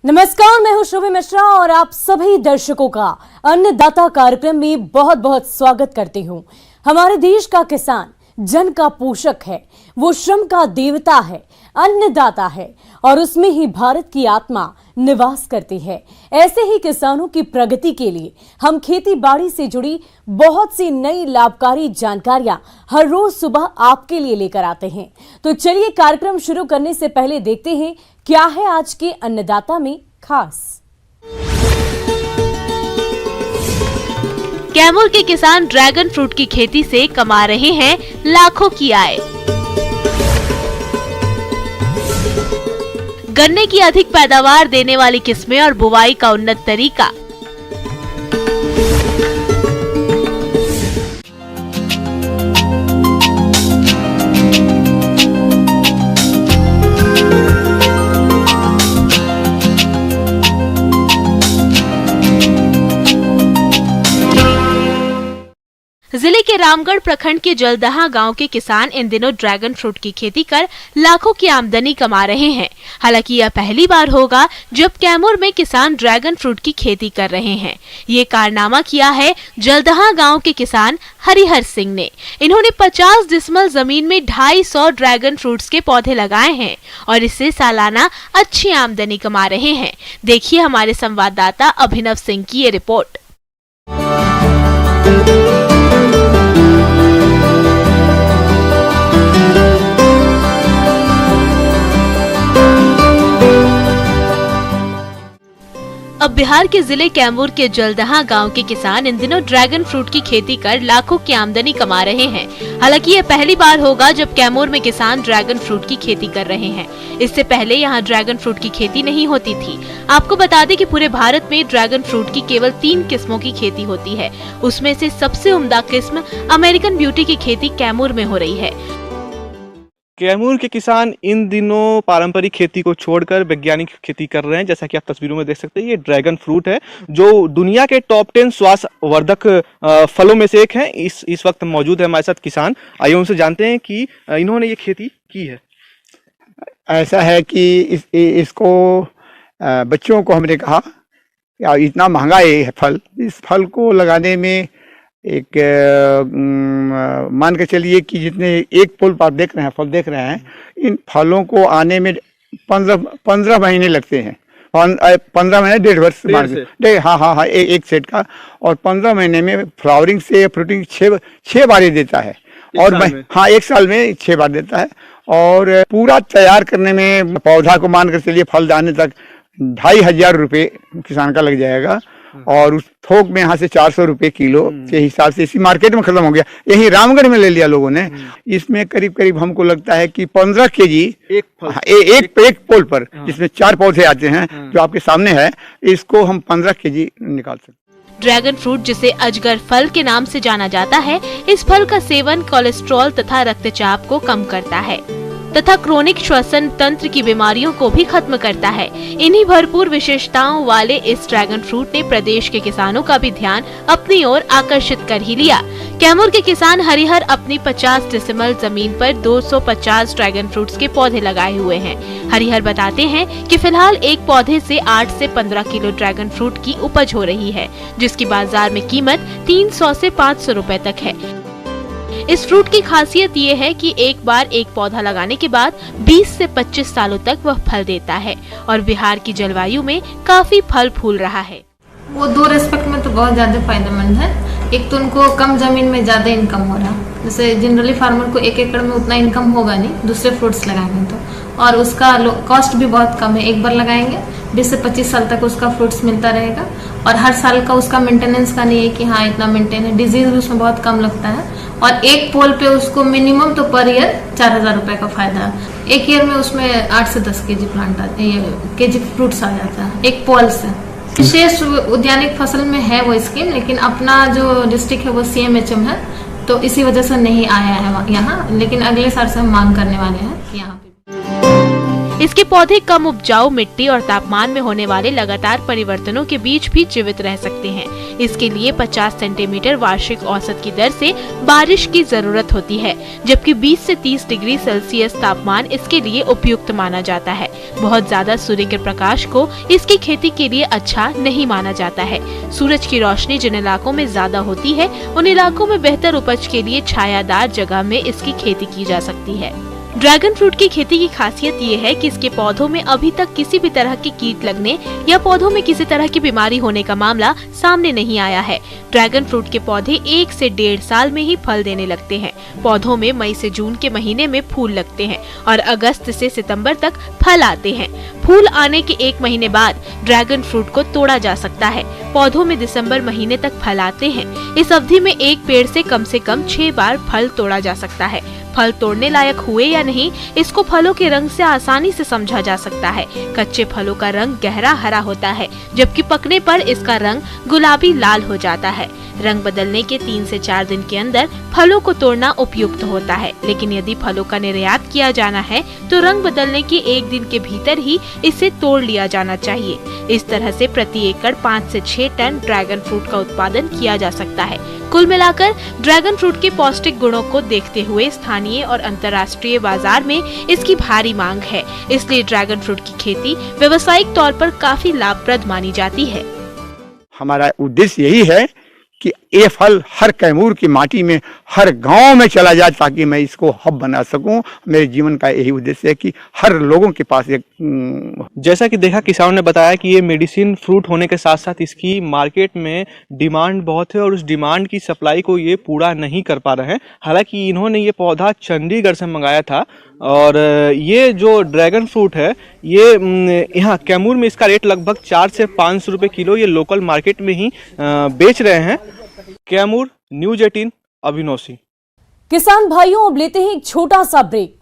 नमस्कार, मैं हूं श्रुति मिश्रा और आप सभी दर्शकों का अन्नदाता कार्यक्रम में बहुत बहुत स्वागत करती हूं। हमारे देश का किसान जन का पोषक है, वो श्रम का देवता है, अन्नदाता है और उसमें ही भारत की आत्मा निवास करती है। ऐसे ही किसानों की प्रगति के लिए हम खेती बाड़ी से जुड़ी बहुत सी नई लाभकारी जानकारियां हर रोज सुबह आपके लिए लेकर आते हैं। तो चलिए कार्यक्रम शुरू करने से पहले देखते हैं क्या है आज के अन्नदाता में खास। कैमूर के किसान ड्रैगन फ्रूट की खेती से कमा रहे हैं लाखों की आय। गन्ने की अधिक पैदावार देने वाली किस्में और बुवाई का उन्नत तरीका। जिले के रामगढ़ प्रखंड के जलदहा गांव के किसान इन दिनों ड्रैगन फ्रूट की खेती कर लाखों की आमदनी कमा रहे हैं। हालांकि यह पहली बार होगा जब कैमूर में किसान ड्रैगन फ्रूट की खेती कर रहे हैं। ये कारनामा किया है जलदहा गांव के किसान हरिहर सिंह ने। इन्होंने 50 डिसमल जमीन में 250 ड्रैगन फ्रूट्स के पौधे लगाए हैं और इससे सालाना अच्छी आमदनी कमा रहे हैं। देखिए हमारे संवाददाता अभिनव सिंह की ये रिपोर्ट। अब बिहार के जिले कैमूर के जलदहा गांव के किसान इन दिनों ड्रैगन फ्रूट की खेती कर लाखों की आमदनी कमा रहे हैं। हालांकि ये पहली बार होगा जब कैमूर में किसान ड्रैगन फ्रूट की खेती कर रहे हैं। इससे पहले यहाँ ड्रैगन फ्रूट की खेती नहीं होती थी। आपको बता दें कि पूरे भारत में ड्रैगन फ्रूट की केवल 3 किस्मों की खेती होती है। उसमें से सबसे उम्दा किस्म अमेरिकन ब्यूटी की खेती कैमूर में हो रही है। कैमूर के किसान इन दिनों पारंपरिक खेती को छोड़कर वैज्ञानिक खेती कर रहे हैं। जैसा कि आप तस्वीरों में देख सकते हैं, ये ड्रैगन फ्रूट है जो दुनिया के टॉप 10 स्वास्थ्यवर्धक फलों में से एक है। इस वक्त मौजूद है हमारे साथ किसान। आइए उनसे जानते हैं कि इन्होंने ये खेती की है। ऐसा है कि इसको बच्चों को हमने कहा इतना महंगा है फल, इस फल को लगाने में एक मान के चलिए कि जितने एक फूल आप देख रहे हैं, फल देख रहे हैं, इन फलों को आने में 15 महीने लगते हैं। 15 महीने 1.5 वर्ष हाँ एक सेट का। और 15 महीने में फ्लावरिंग से फ्रूटिंग 6 बार ही देता है। और हाँ, 1 साल में 6 बार देता है। और पूरा तैयार करने में पौधा को मान कर चलिए फल दाने तक 2,500 रुपये किसान का लग जाएगा। और उस थोक में यहाँ से 400 रुपये किलो के हिसाब से इसी मार्केट में खत्म हो गया। यही रामगढ़ में ले लिया लोगों ने। इसमें करीब करीब हमको लगता है कि 15 केजी एक पोल पर, जिसमें 4 पौधे आते हैं जो आपके सामने है, इसको हम 15 केजी निकाल सकते हैं। ड्रैगन फ्रूट, जिसे अजगर फल के नाम से जाना जाता है, इस फल का सेवन कोलेस्ट्रॉल तथा रक्तचाप को कम करता है तथा क्रोनिक श्वसन तंत्र की बीमारियों को भी खत्म करता है। इन्हीं भरपूर विशेषताओं वाले इस ड्रैगन फ्रूट ने प्रदेश के किसानों का भी ध्यान अपनी ओर आकर्षित कर ही लिया। कैमूर के किसान हरिहर अपनी 50 डिसमल जमीन पर 250 ड्रैगन फ्रूट्स के पौधे लगाए हुए हैं। हरिहर बताते हैं कि फिलहाल एक पौधे से 8 से 15 किलो ड्रैगन फ्रूट की उपज हो रही है, जिसकी बाजार में कीमत 300 से 500 रुपए तक है। इस फ्रूट की खासियत ये है कि एक बार एक पौधा लगाने के बाद 20 से 25 सालों तक वह फल देता है और बिहार की जलवायु में काफी फल फूल रहा है। वो 2 रेस्पेक्ट में तो बहुत ज्यादा फायदेमंद है। एक तो उनको कम जमीन में ज्यादा इनकम हो रहा है। जैसे जनरली फार्मर को 1 एकड़ में उतना इनकम होगा नहीं दूसरे फ्रूट्स लगाएंगे तो, और उसका कॉस्ट भी बहुत कम है। एक बार लगाएंगे 20 से 25 साल तक उसका फ्रूट्स मिलता रहेगा और हर साल का उसका मेंटेनेंस का नहीं है कि हाँ इतना मेंटेन है। डिजीज भी उसमें बहुत कम लगता है और एक पोल पे उसको मिनिमम तो पर ईयर 4,000 रुपए का फायदा है। एक ईयर में उसमें 8 से 10 केजी केजी फ्रूट्स आ जाता है एक पोल से। विशेष उद्यानिक फसल में है वो स्कीम, लेकिन अपना जो डिस्ट्रिक्ट है वो CMHM है, तो इसी वजह से नहीं आया है यहाँ। लेकिन अगले साल से हम मांग करने वाले हैं यहाँ पे। इसके पौधे कम उपजाऊ मिट्टी और तापमान में होने वाले लगातार परिवर्तनों के बीच भी जीवित रह सकते हैं। इसके लिए 50 सेंटीमीटर वार्षिक औसत की दर से बारिश की जरूरत होती है, जबकि 20 से 30 डिग्री सेल्सियस तापमान इसके लिए उपयुक्त माना जाता है। बहुत ज्यादा सूर्य के प्रकाश को इसकी खेती के लिए अच्छा नहीं माना जाता है। सूरज की रोशनी जिन इलाकों में ज्यादा होती है, उन इलाकों में बेहतर उपज के लिए छायादार जगह में इसकी खेती की जा सकती है। ड्रैगन फ्रूट की खेती की खासियत ये है कि इसके पौधों में अभी तक किसी भी तरह के कीट लगने या पौधों में किसी तरह की बीमारी होने का मामला सामने नहीं आया है। ड्रैगन फ्रूट के पौधे 1 से 1.5 साल में ही फल देने लगते हैं। पौधों में मई से जून के महीने में फूल लगते हैं और अगस्त से सितंबर तक फल आते हैं। फूल आने के 1 महीने बाद ड्रैगन फ्रूट को तोड़ा जा सकता है। पौधों में दिसंबर महीने तक फल आते हैं। इस अवधि में एक पेड़ से कम 6 बार फल तोड़ा जा सकता है। फल तोड़ने लायक हुए या नहीं, इसको फलों के रंग से आसानी से समझा जा सकता है। कच्चे फलों का रंग गहरा हरा होता है, जबकि पकने पर इसका रंग गुलाबी लाल हो जाता है। रंग बदलने के 3 से 4 दिन के अंदर फलों को तोड़ना उपयुक्त होता है, लेकिन यदि फलों का निर्यात किया जाना है तो रंग बदलने के 1 दिन के भीतर ही इसे तोड़ लिया जाना चाहिए। इस तरह से प्रति एकड़ 5 से 6 टन ड्रैगन फ्रूट का उत्पादन किया जा सकता है। कुल मिलाकर ड्रैगन फ्रूट के पौष्टिक गुणों को देखते हुए स्थानीय और अंतर्राष्ट्रीय बाजार में इसकी भारी मांग है, इसलिए ड्रैगन फ्रूट की खेती व्यवसायिक तौर पर काफी लाभप्रद मानी जाती है। हमारा उद्देश्य यही है कि ये फल हर कैमूर की माटी में, हर गांव में चला जाए, ताकि मैं इसको हब बना सकूं। मेरे जीवन का यही उद्देश्य है कि हर लोगों के पास एक जैसा कि देखा, किसानों ने बताया कि ये मेडिसिन फ्रूट होने के साथ साथ इसकी मार्केट में डिमांड बहुत है और उस डिमांड की सप्लाई को ये पूरा नहीं कर पा रहे हैं। हालांकि इन्होंने ये पौधा चंडीगढ़ से मंगाया था और ये जो ड्रैगन फ्रूट है ये यहाँ कैमूर में इसका रेट लगभग 400 से 500 रुपये किलो ये लोकल मार्केट में ही बेच रहे हैं। कैमूर, न्यूज़ 18, अभिनव सिंह। किसान भाइयों, अब लेते हैं एक छोटा सा ब्रेक।